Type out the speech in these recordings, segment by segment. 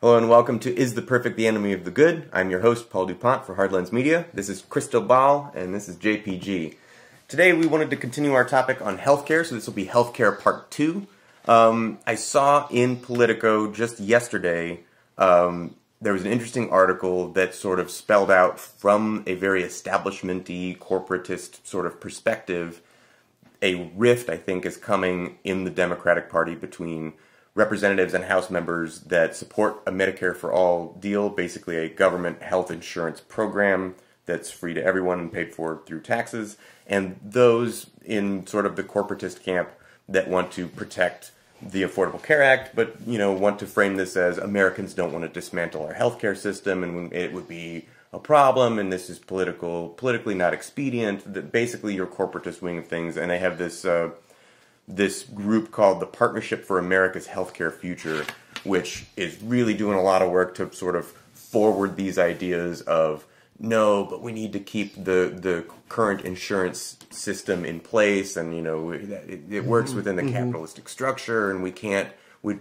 Hello and welcome to Is the Perfect the Enemy of the Good? I'm your host, Paul DuPont for Hard Lens Media. This is Crystal Ball, and this is JPG. Today we wanted to continue our topic on healthcare, so this will be healthcare part 2. I saw in Politico just yesterday, there was an interesting article that sort of spelled out from a very establishment-y, corporatist sort of perspective, a rift, I think, is coming in the Democratic Party between representatives and House members that support a Medicare for All deal, basically a government health insurance program that's free to everyone and paid for through taxes, and those in sort of the corporatist camp that want to protect the Affordable Care Act, but want to frame this as Americans don't want to dismantle our healthcare system, and it would be a problem, and this is politically not expedient. That basically your corporatist wing of things, and they have this this group called the Partnership for America's Healthcare Future, which is really doing a lot of work to sort of forward these ideas of, no, but we need to keep the current insurance system in place, and it works within the capitalistic structure, and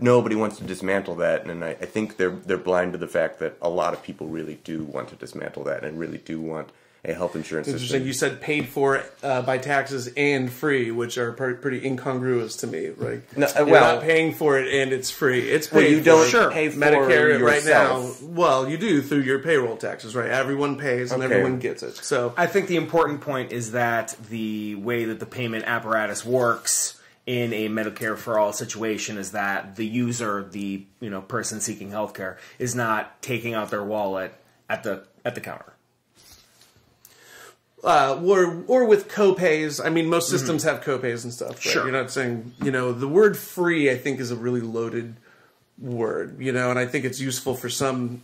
nobody wants to dismantle that. And I think they're blind to the fact that a lot of people really do want to dismantle that and really do want a health insurance system. You said paid for by taxes and free, which are pretty incongruous to me. Right? You're not paying for it and it's free. It's paid you don't pay for Medicare yourself. right now. Well, you do through your payroll taxes, right? Everyone pays and everyone gets it. So I think the important point is that the way that the payment apparatus works in a Medicare for All situation is that the user, the person seeking healthcare, is not taking out their wallet at the counter. Or with copays. I mean, most systems have copays and stuff. Right? Sure. You're not saying, the word free, I think, is a really loaded word, and I think it's useful for some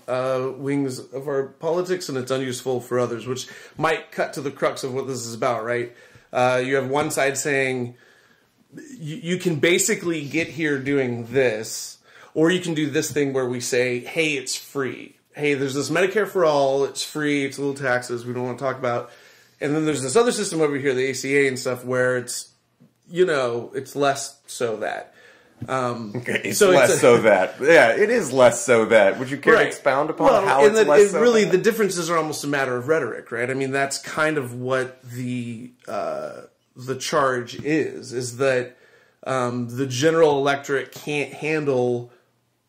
wings of our politics, and it's unuseful for others, which might cut to the crux of what this is about, right? You have one side saying, you can basically get here doing this, or you can do this thing where we say, hey, it's free. Hey, there's this Medicare for All, it's free, it's a little taxes, we don't want to talk about. And then there's this other system over here, the ACA and stuff, where it's, it's less so that. It's less so that. Yeah, it is less so that. Would you care to expound upon how it's less so really, that? the differences are almost a matter of rhetoric, right? I mean, that's kind of what the charge is that the general electorate can't handle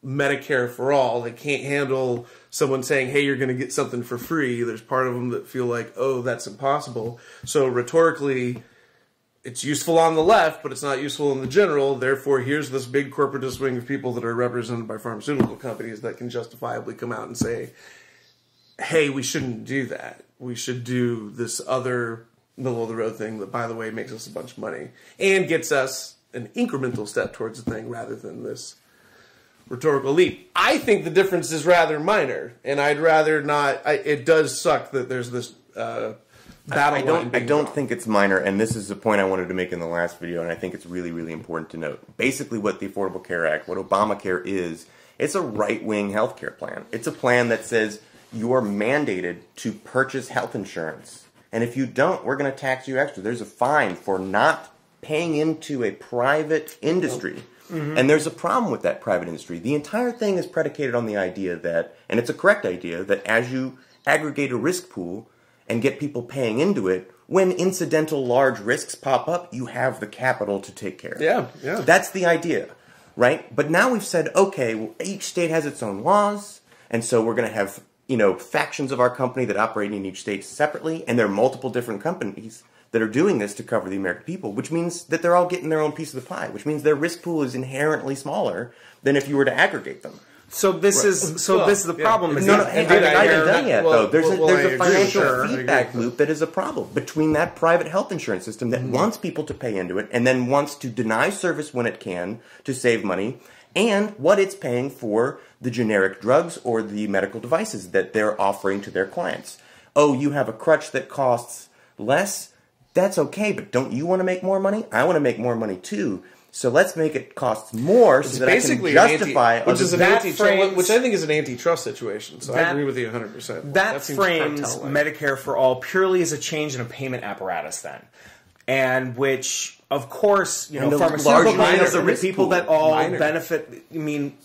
Medicare for All. They can't handle someone saying, hey, you're going to get something for free. There's part of them that feel like, oh, that's impossible. So rhetorically, it's useful on the left, but it's not useful in the general. Therefore, here's this big corporatist wing of people that are represented by pharmaceutical companies that can justifiably come out and say, hey, we shouldn't do that. We should do this other middle-of-the-road thing that, by the way, makes us a bunch of money and gets us an incremental step towards the thing rather than this rhetorical leap. I think the difference is rather minor, and I'd rather not. It does suck that there's this battle line. I don't think it's minor, and this is the point I wanted to make in the last video, and I think it's really, really important to note. Basically, what the Affordable Care Act, what Obamacare is, it's a right-wing healthcare plan. It's a plan that says you're mandated to purchase health insurance, and if you don't, we're going to tax you extra. There's a fine for not paying into a private industry. And there's a problem with that private industry. The entire thing is predicated on the idea that, and it's a correct idea, that as you aggregate a risk pool and get people paying into it, when incidental large risks pop up, you have the capital to take care of it. Yeah. That's the idea, right? But now we've said, okay, well, each state has its own laws, and so we're going to have, factions of our company that operate in each state separately, and there are multiple different companies that are doing this to cover the American people, which means that they're all getting their own piece of the pie, which means their risk pool is inherently smaller than if you were to aggregate them. So this is the problem. No, I haven't done yet, though. There's a financial feedback loop that is a problem between that private health insurance system that wants people to pay into it and then wants to deny service when it can to save money, and what it's paying for the generic drugs or the medical devices that they're offering to their clients. Oh, you have a crutch that costs less? That's okay, but don't you want to make more money? I want to make more money too. So let's make it cost more so that I can justify... Which I think is an antitrust situation, so I agree with you 100%. That frames Medicare for All purely as a change in a payment apparatus then. and which, of course, And the pharmaceutical large companies minor are the risk people pool. that all Minor. benefit. I mean,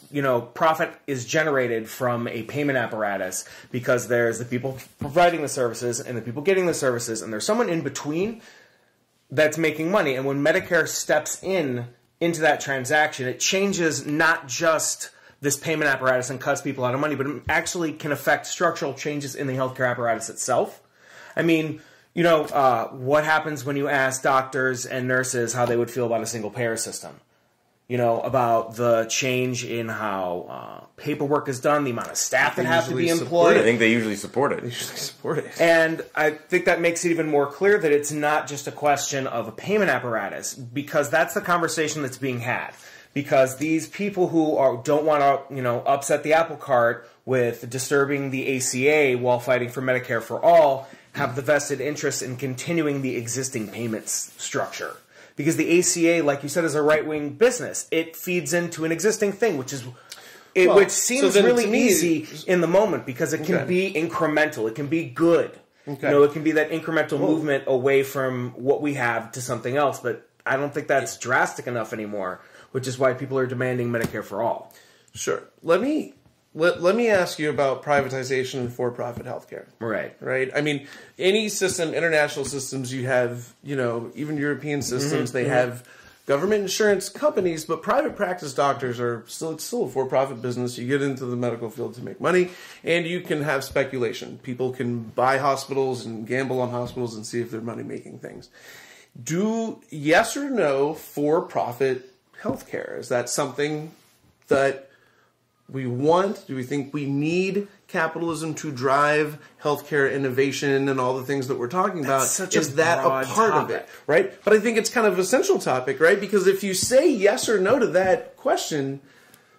profit is generated from a payment apparatus because there's the people providing the services and the people getting the services, and there's someone in between that's making money. And when Medicare steps into that transaction, it changes not just this payment apparatus and cuts people out of money, but it actually can affect structural changes in the healthcare apparatus itself. I mean, what happens when you ask doctors and nurses how they would feel about a single payer system? About the change in how paperwork is done, the amount of staff that have to be usually employed. I think they usually support it. And I think that makes it even more clear that it's not just a question of a payment apparatus, because that's the conversation that's being had. Because these people who don't want to, upset the apple cart with disturbing the ACA while fighting for Medicare for all have the vested interest in continuing the existing payments structure. Because the ACA, like you said, is a right-wing business. It feeds into an existing thing, which seems really easy in the moment because it can be incremental. It can be good. Okay. It can be that incremental movement away from what we have to something else. But I don't think that's drastic enough anymore, which is why people are demanding Medicare for all. Sure. Let me ask you about privatization and for-profit healthcare. Right. I mean, any system, international systems, you have, even European systems, they have government insurance companies, but private practice doctors are it's still a for-profit business. You get into the medical field to make money, and you can have speculation. People can buy hospitals and gamble on hospitals and see if they're money-making things. Yes or no for-profit healthcare? Is that something that we want? Do we think we need capitalism to drive healthcare innovation and all the things that we're talking about? Is that a part of it, right? But I think it's kind of an essential topic, right? Because if you say yes or no to that question,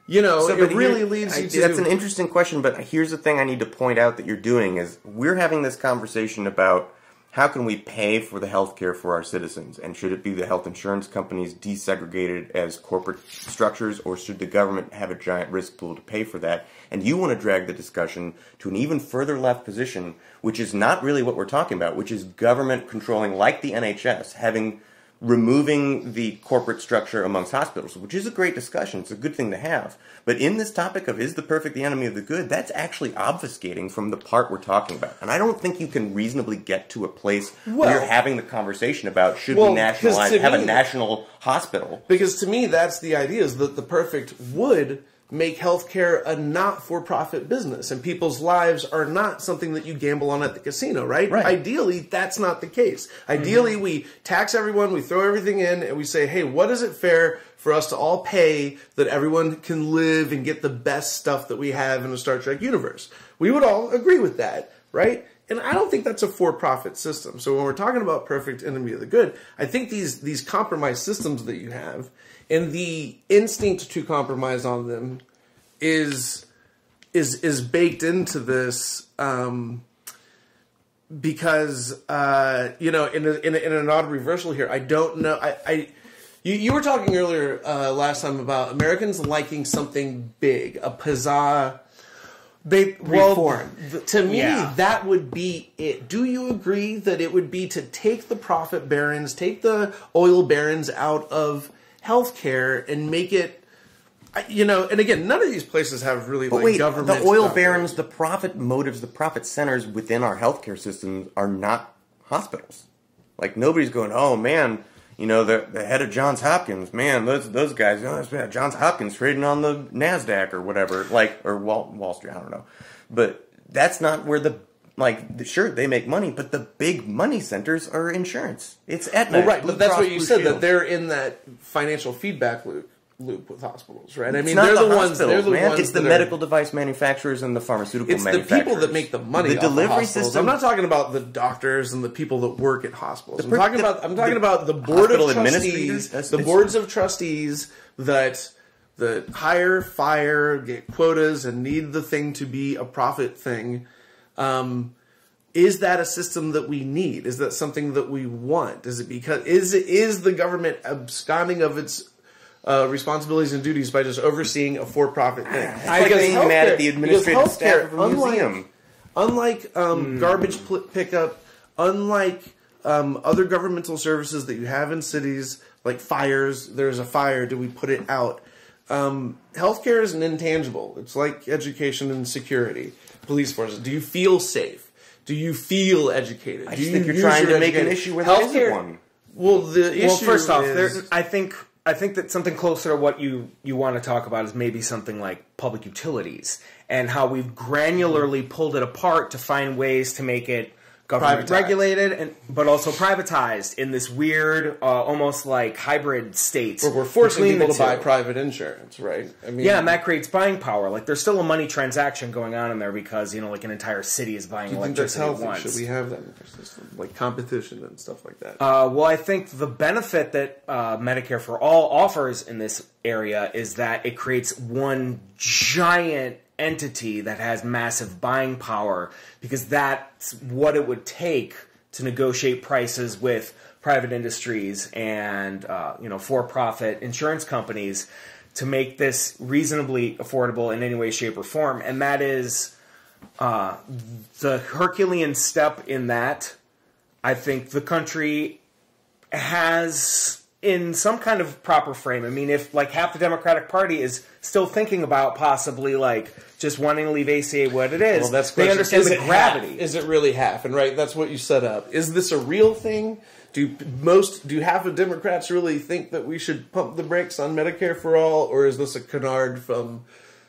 it really leads you to... That's an interesting question, but here's the thing I need to point out that you're doing is we're having this conversation about how can we pay for the health care for our citizens? And should it be the health insurance companies desegregated as corporate structures, or should the government have a giant risk pool to pay for that? And you want to drag the discussion to an even further left position, which is not really what we're talking about, which is government controlling, like the NHS, removing the corporate structure amongst hospitals, which is a great discussion. It's a good thing to have. But in this topic of is the perfect the enemy of the good, that's actually obfuscating from the part we're talking about. And I don't think you can reasonably get to a place where you're having the conversation about should we nationalize, have a national hospital. Because to me, that's the idea, is that the perfect would make healthcare a not-for-profit business, and people's lives are not something that you gamble on at the casino, right? Ideally, that's not the case. Ideally, we tax everyone, we throw everything in, and we say, hey, what is it fair for us to all pay that everyone can live and get the best stuff that we have in the Star Trek universe? We would all agree with that, right? And I don't think that's a for-profit system. So when we're talking about perfect enemy of the good, I think these compromised systems that you have and the instinct to compromise on them is baked into this because in an odd reversal here, I don't know. You were talking earlier last time about Americans liking something big, a pizzazz reform. To me, that would be it. Do you agree that it would be to take the profit barons, take the oil barons out of healthcare and make it, and again, none of these places have really government. The oil barons, the profit motives, the profit centers within our healthcare systems are not hospitals. Like nobody's going, oh man, the head of Johns Hopkins, man, those guys, Johns Hopkins trading on the NASDAQ or whatever, or Wall Street, I don't know. But that's not where sure, they make money, but the big money centers are insurance. It's Aetna. Well, right, Blue but that's Cross what you Blue said, Shield. that they're in that financial feedback loop with hospitals, right? I mean, not they're the hospitals, ones. They're the man. ones. It's the medical device manufacturers and the pharmaceutical It's the manufacturers. people that make the money. The off delivery the hospitals. system. I'm not talking about the doctors and the people that work at hospitals. I'm talking the about the board of hospital trustees, administrators. the boards of trustees that hire, fire, get quotas, and need the thing to be a profit thing. Is that a system that we need? Is that something that we want? Is it because is the government absconding of its responsibilities and duties by just overseeing a for-profit thing? It's like being mad at the administrative staff of a museum. Unlike garbage pickup, unlike other governmental services that you have in cities, like fires. There's a fire. Do we put it out? Healthcare is an intangible. It's like education and security. Police forces. Do you feel safe? Do you feel educated? I just think you're trying to make an issue where there isn't one. Well, the issue first off, is... I think that something closer to what you want to talk about is maybe something like public utilities and how we've granularly pulled it apart to find ways to make it government Privatized. regulated, but also privatized in this weird, almost like hybrid states. Where we're forcing between people the to buy two. private insurance, right? I mean, Yeah, and that creates buying power. Like, there's still a money transaction going on in there because, like, an entire city is buying do you think that's electricity at healthy? once. Should we have that in our system? Like competition and stuff like that? Well, I think the benefit that Medicare for All offers in this area is that it creates one giant entity that has massive buying power, because that's what it would take to negotiate prices with private industries and for-profit insurance companies to make this reasonably affordable in any way, shape, or form. And that is the Herculean step in that. I think the country has in some kind of proper frame. I mean, if like half the Democratic Party is still thinking about possibly like just wanting to leave ACA what it is, Well, that's they question. understand Is the it gravity. half? Is it really half? And right, that's what you set up. Is this a real thing? Do half of Democrats really think that we should pump the brakes on Medicare for all, or is this a canard from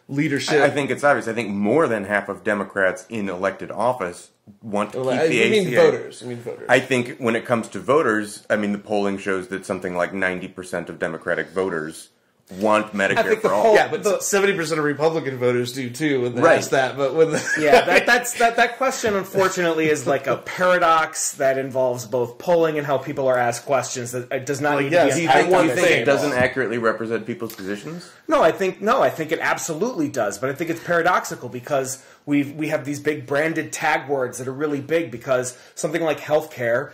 leadership? I think it's obvious. I think more than half of Democrats in elected office want to keep the ACA. You mean voters. I think when it comes to voters, I mean, the polling shows that something like 90% of Democratic voters want Medicare for all. Yeah, but 70% of Republican voters do too when they Right. ask that. But when that question, unfortunately, is like a paradox that involves both polling and how people are asked questions. That it does not need yes, to be you a think- one you think thing. it doesn't accurately represent people's positions? No, I think it absolutely does, but I think it's paradoxical because we have these big branded tag words that are really big because something like healthcare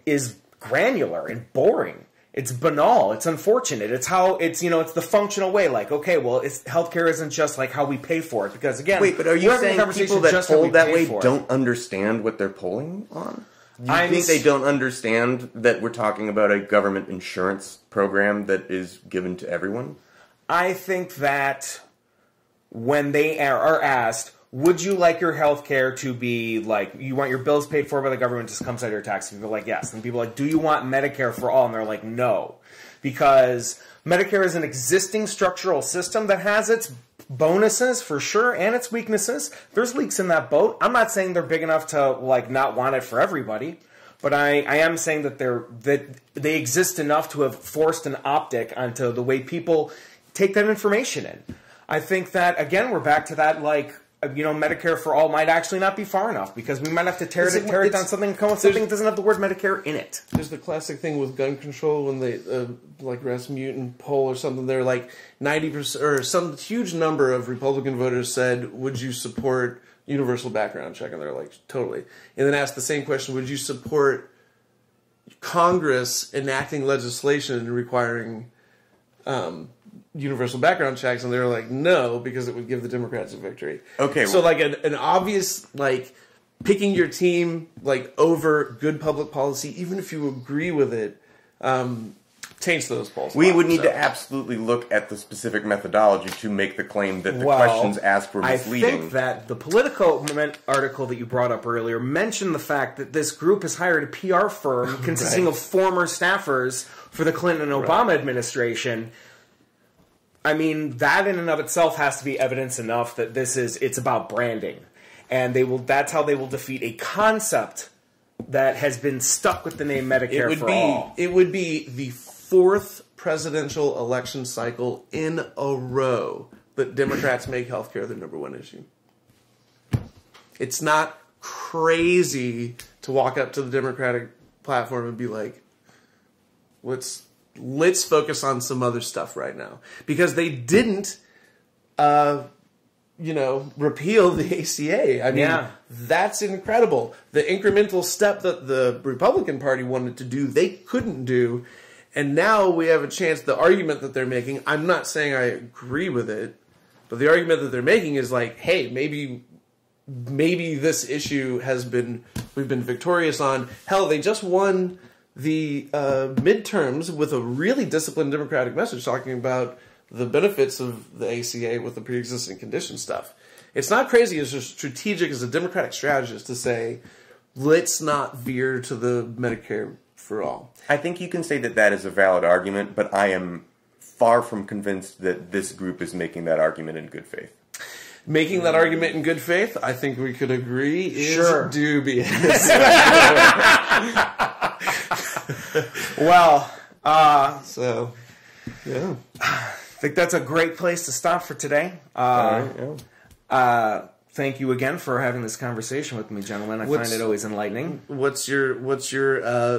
is granular and boring. It's banal. It's unfortunate. It's how it's it's the functional way. Like, okay, well, healthcare isn't just like how we pay for it because again, Wait, but are you we're having a saying conversation people that just how we poll that pay way for it. don't understand what they're polling on? You I'm think they s- don't understand that we're talking about a government insurance program that is given to everyone? I think that when they are asked, would you like your health care to be like, you want your bills paid for by the government, just comes out of your taxes? And they're like, yes. And people are like, do you want Medicare for all? And they're like, no. Because Medicare is an existing structural system that has its bonuses for sure and its weaknesses. There's leaks in that boat. I'm not saying they're big enough to like not want it for everybody. But I am saying that they exist enough to have forced an optic onto the way people take that information in. I think that, again, we're back to that, like, Medicare for all might actually not be far enough because we might have to tear it down something and come with something that doesn't have the word Medicare in it. There's the classic thing with gun control when they, like Rasmussen poll or something, they're like 90% or some huge number of Republican voters said, would you support universal background check? And they're like, totally. And then asked the same question, would you support Congress enacting legislation requiring universal background checks? And they were like, no, because it would give the Democrats a victory. Okay. So like an obvious, like, picking your team, like, over good public policy, even if you agree with it, taints those polls. We would need to absolutely look at the specific methodology to make the claim that the questions asked were misleading. I think that the Politico article that you brought up earlier mentioned the fact that this group has hired a PR firm consisting of former staffers for the Clinton and Obama administration. I mean, that in and of itself has to be evidence enough that it's about branding. And that's how they will defeat a concept that has been stuck with the name Medicare for all. It would be the fourth presidential election cycle in a row that Democrats make healthcare their number one issue. It's not crazy to walk up to the Democratic platform and be like, let's focus on some other stuff right now. Because they didn't repeal the ACA. I mean, that's incredible. The incremental step that the Republican Party wanted to do, they couldn't do. And now we have a chance, the argument that they're making, I'm not saying I agree with it, but the argument that they're making is like, hey, maybe this issue has been we've been victorious on. Hell, they just won the midterms with a really disciplined Democratic message talking about the benefits of the ACA with the pre-existing condition stuff. It's not crazy as strategic as a Democratic strategist to say, let's not veer to the Medicare for all. I think you can say that that is a valid argument, but I am far from convinced that this group is making that argument in good faith. Making that argument in good faith, I think we could agree, is Sure. dubious. Well, So, yeah. I think that's a great place to stop for today. All right, yeah. Thank you again for having this conversation with me, gentlemen. I find it always enlightening. What's your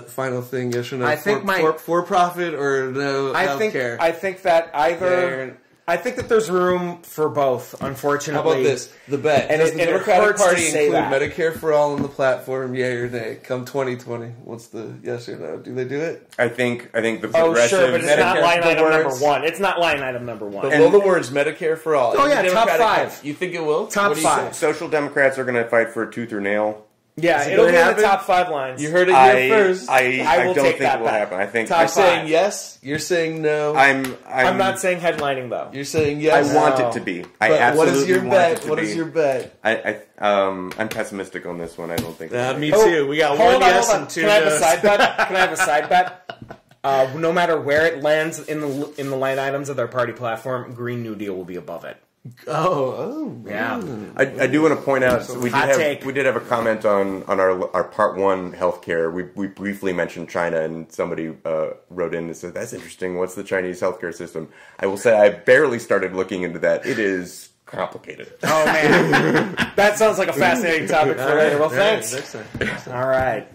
final thing? Yes or no? I think for profit or no healthcare? I think that either. I think that there's room for both. Unfortunately, How about this? The bet. And Does it- the and it Democratic hurts to Party say include that. Medicare for all on the platform? Yay or nay? Come 2020, what's the yes or no? Do they do it? I think the Oh, progressive sure, but it's not Medicare, line the item number words- one. It's not line item number one. Below the words Medicare for all. Oh, In the yeah, top Democratic 5. Party. You think it will? Top What do you 5. say? Social Democrats are going to fight for tooth or nail. Yeah, it it'll gonna be in happen? the top 5 lines. You heard it here first. I will don't take think that it will back. happen. I think Top You're saying 5. yes. You're saying no. I'm not saying headlining though. You're saying I yes. want No. it to be. But I what absolutely is your want bet? it to What be. is your bet? I'm pessimistic on this one. I don't think. Me Oh, too. We got hold one on, yes hold on. and 2 Can I have a no's. side bet? Can I have a side bet? No matter where it lands in the line items of their party platform, Green New Deal will be above it. Oh, Yeah. I do want to point out we Hot take. did have a comment on our part 1 healthcare. We briefly mentioned China, and somebody wrote in and said, "That's interesting. What's the Chinese healthcare system?" I will say I barely started looking into that. It is complicated. Oh man, that sounds like a fascinating topic for later. Well, thanks. Next time. All right.